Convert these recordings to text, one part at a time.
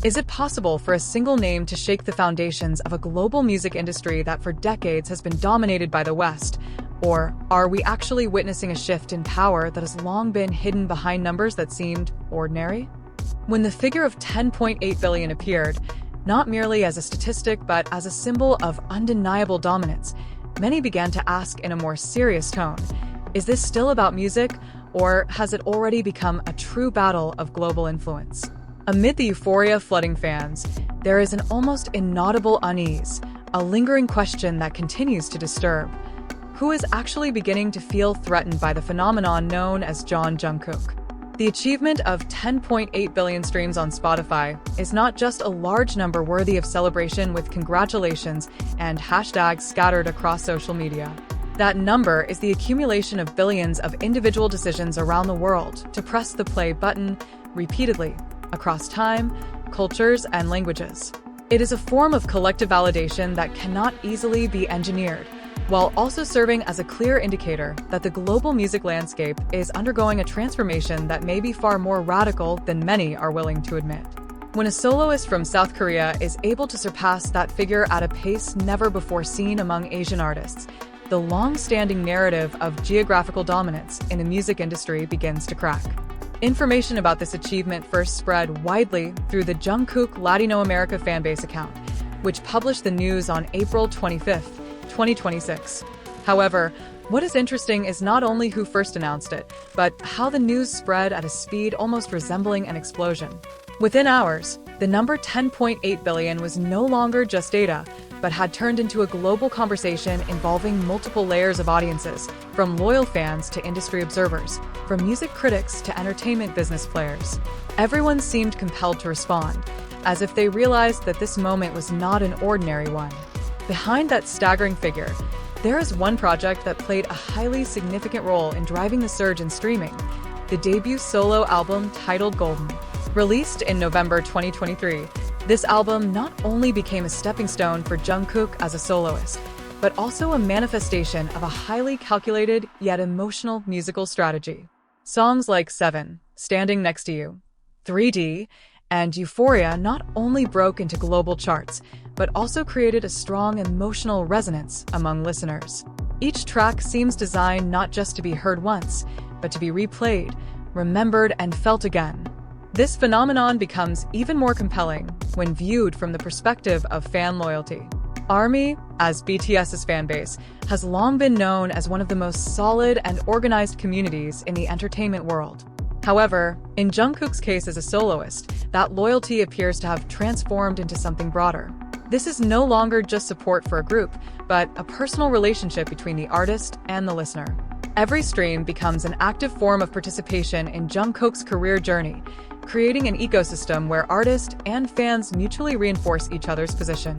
Is it possible for a single name to shake the foundations of a global music industry that for decades has been dominated by the West? Or are we actually witnessing a shift in power that has long been hidden behind numbers that seemed ordinary? When the figure of 10.8 billion appeared, not merely as a statistic but as a symbol of undeniable dominance, many began to ask in a more serious tone, is this still about music, or has it already become a true battle of global influence? Amid the euphoria flooding fans, there is an almost inaudible unease, a lingering question that continues to disturb. Who is actually beginning to feel threatened by the phenomenon known as Jungkook? The achievement of 10.8 billion streams on Spotify is not just a large number worthy of celebration with congratulations and hashtags scattered across social media. That number is the accumulation of billions of individual decisions around the world to press the play button repeatedly, across time, cultures, and languages. It is a form of collective validation that cannot easily be engineered, while also serving as a clear indicator that the global music landscape is undergoing a transformation that may be far more radical than many are willing to admit. When a soloist from South Korea is able to surpass that figure at a pace never before seen among Asian artists, the long-standing narrative of geographical dominance in the music industry begins to crack. Information about this achievement first spread widely through the Jungkook Latino America fanbase account, which published the news on April 25, 2026. However, what is interesting is not only who first announced it, but how the news spread at a speed almost resembling an explosion. Within hours, the number 10.8 billion was no longer just data, but had turned into a global conversation involving multiple layers of audiences, from loyal fans to industry observers, from music critics to entertainment business players. Everyone seemed compelled to respond, as if they realized that this moment was not an ordinary one. Behind that staggering figure, there is one project that played a highly significant role in driving the surge in streaming: the debut solo album titled Golden. Released in November 2023, this album not only became a stepping stone for Jungkook as a soloist, but also a manifestation of a highly calculated yet emotional musical strategy. Songs like 7, Standing Next to You, 3D, and Euphoria not only broke into global charts, but also created a strong emotional resonance among listeners. Each track seems designed not just to be heard once, but to be replayed, remembered, and felt again. This phenomenon becomes even more compelling when viewed from the perspective of fan loyalty. ARMY, as BTS's fanbase, has long been known as one of the most solid and organized communities in the entertainment world. However, in Jungkook's case as a soloist, that loyalty appears to have transformed into something broader. This is no longer just support for a group, but a personal relationship between the artist and the listener. Every stream becomes an active form of participation in Jungkook's career journey, creating an ecosystem where artists and fans mutually reinforce each other's position.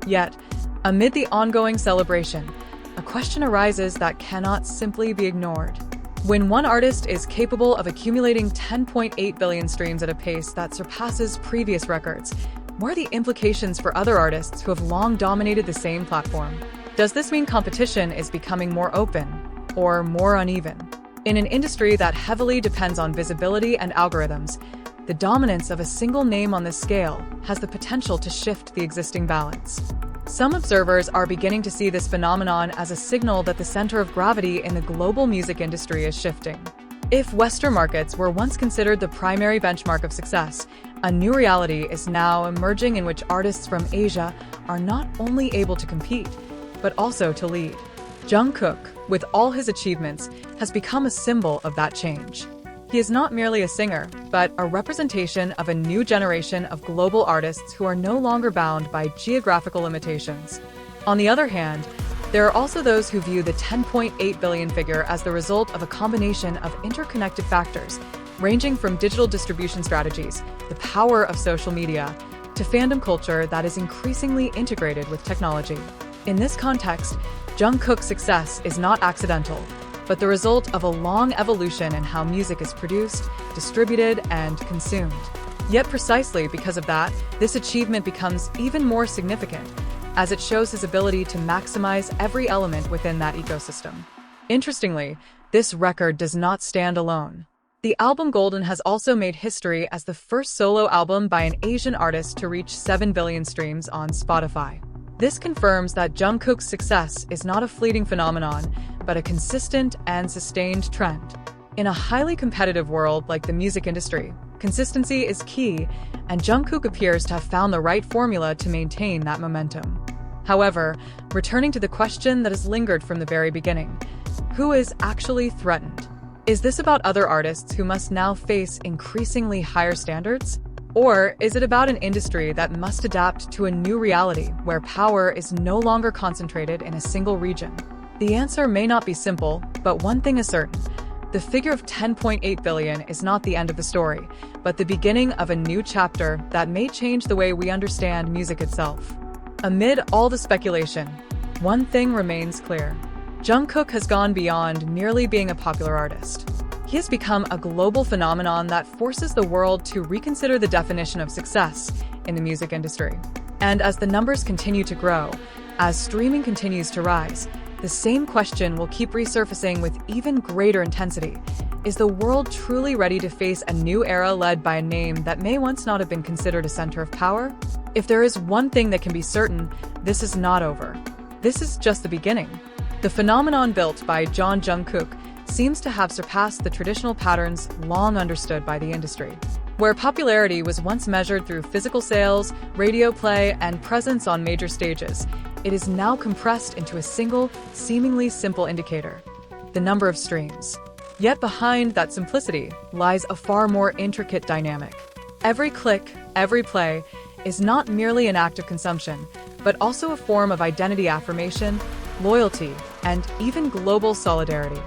Yet, amid the ongoing celebration, a question arises that cannot simply be ignored. When one artist is capable of accumulating 10.8 billion streams at a pace that surpasses previous records, what are the implications for other artists who have long dominated the same platform? Does this mean competition is becoming more open or more uneven? In an industry that heavily depends on visibility and algorithms, the dominance of a single name on this scale has the potential to shift the existing balance. Some observers are beginning to see this phenomenon as a signal that the center of gravity in the global music industry is shifting. If Western markets were once considered the primary benchmark of success, a new reality is now emerging in which artists from Asia are not only able to compete, but also to lead. Jungkook, with all his achievements, has become a symbol of that change. He is not merely a singer, but a representation of a new generation of global artists who are no longer bound by geographical limitations. On the other hand, there are also those who view the 10.8 billion figure as the result of a combination of interconnected factors, ranging from digital distribution strategies, the power of social media, to fandom culture that is increasingly integrated with technology. In this context, Jungkook's success is not accidental, but the result of a long evolution in how music is produced, distributed, and consumed. Yet precisely because of that, this achievement becomes even more significant, as it shows his ability to maximize every element within that ecosystem. Interestingly, this record does not stand alone. The album Golden has also made history as the first solo album by an Asian artist to reach 7 billion streams on Spotify. This confirms that Jungkook's success is not a fleeting phenomenon, but a consistent and sustained trend. In a highly competitive world like the music industry, consistency is key, and Jungkook appears to have found the right formula to maintain that momentum. However, returning to the question that has lingered from the very beginning, who is actually threatened? Is this about other artists who must now face increasingly higher standards? Or is it about an industry that must adapt to a new reality where power is no longer concentrated in a single region? The answer may not be simple, but one thing is certain. The figure of 10.8 billion is not the end of the story, but the beginning of a new chapter that may change the way we understand music itself. Amid all the speculation, one thing remains clear. Jungkook has gone beyond merely being a popular artist. He has become a global phenomenon that forces the world to reconsider the definition of success in the music industry. And as the numbers continue to grow, as streaming continues to rise, the same question will keep resurfacing with even greater intensity. Is the world truly ready to face a new era led by a name that may once not have been considered a center of power? If there is one thing that can be certain, this is not over. This is just the beginning. The phenomenon built by Jungkook seems to have surpassed the traditional patterns long understood by the industry. Where popularity was once measured through physical sales, radio play, and presence on major stages, it is now compressed into a single, seemingly simple indicator: the number of streams. Yet behind that simplicity lies a far more intricate dynamic. Every click, every play, is not merely an act of consumption, but also a form of identity affirmation, loyalty, and even global solidarity.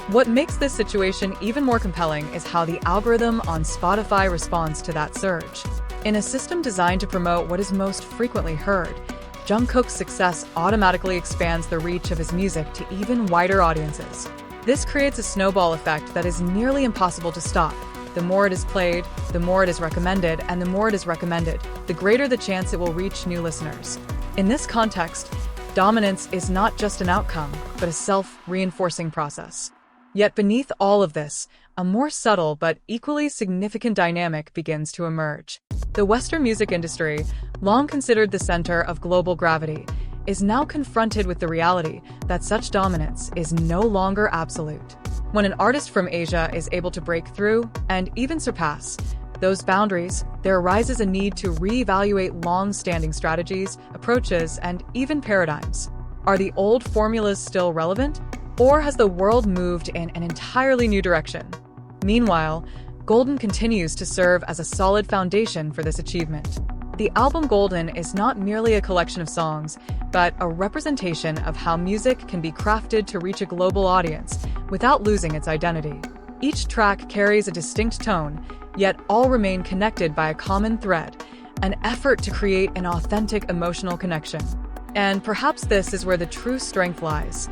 What makes this situation even more compelling is how the algorithm on Spotify responds to that surge. In a system designed to promote what is most frequently heard, Jungkook's success automatically expands the reach of his music to even wider audiences. This creates a snowball effect that is nearly impossible to stop. The more it is played, the more it is recommended, and the more it is recommended, the greater the chance it will reach new listeners. In this context, dominance is not just an outcome, but a self-reinforcing process. Yet beneath all of this, a more subtle but equally significant dynamic begins to emerge. The Western music industry, long considered the center of global gravity, is now confronted with the reality that such dominance is no longer absolute. When an artist from Asia is able to break through and even surpass those boundaries, there arises a need to reevaluate long-standing strategies, approaches, and even paradigms. Are the old formulas still relevant? Or has the world moved in an entirely new direction? Meanwhile, Golden continues to serve as a solid foundation for this achievement. The album Golden is not merely a collection of songs, but a representation of how music can be crafted to reach a global audience without losing its identity. Each track carries a distinct tone, yet all remain connected by a common thread, an effort to create an authentic emotional connection. And perhaps this is where the true strength lies.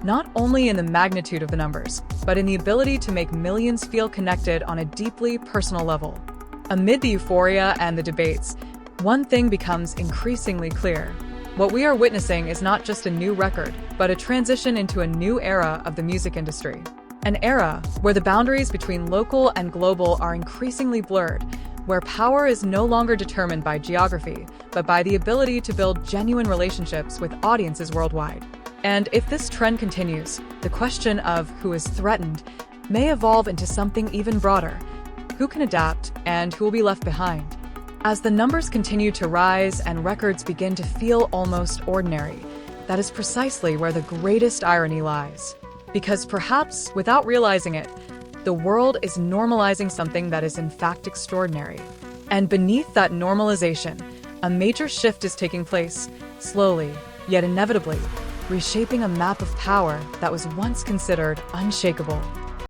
Not only in the magnitude of the numbers, but in the ability to make millions feel connected on a deeply personal level. Amid the euphoria and the debates, one thing becomes increasingly clear. What we are witnessing is not just a new record, but a transition into a new era of the music industry. An era where the boundaries between local and global are increasingly blurred, where power is no longer determined by geography, but by the ability to build genuine relationships with audiences worldwide. And if this trend continues, the question of who is threatened may evolve into something even broader. Who can adapt and who will be left behind? As the numbers continue to rise and records begin to feel almost ordinary, that is precisely where the greatest irony lies. Because perhaps, without realizing it, the world is normalizing something that is in fact extraordinary. And beneath that normalization, a major shift is taking place, slowly, yet inevitably, reshaping a map of power that was once considered unshakable.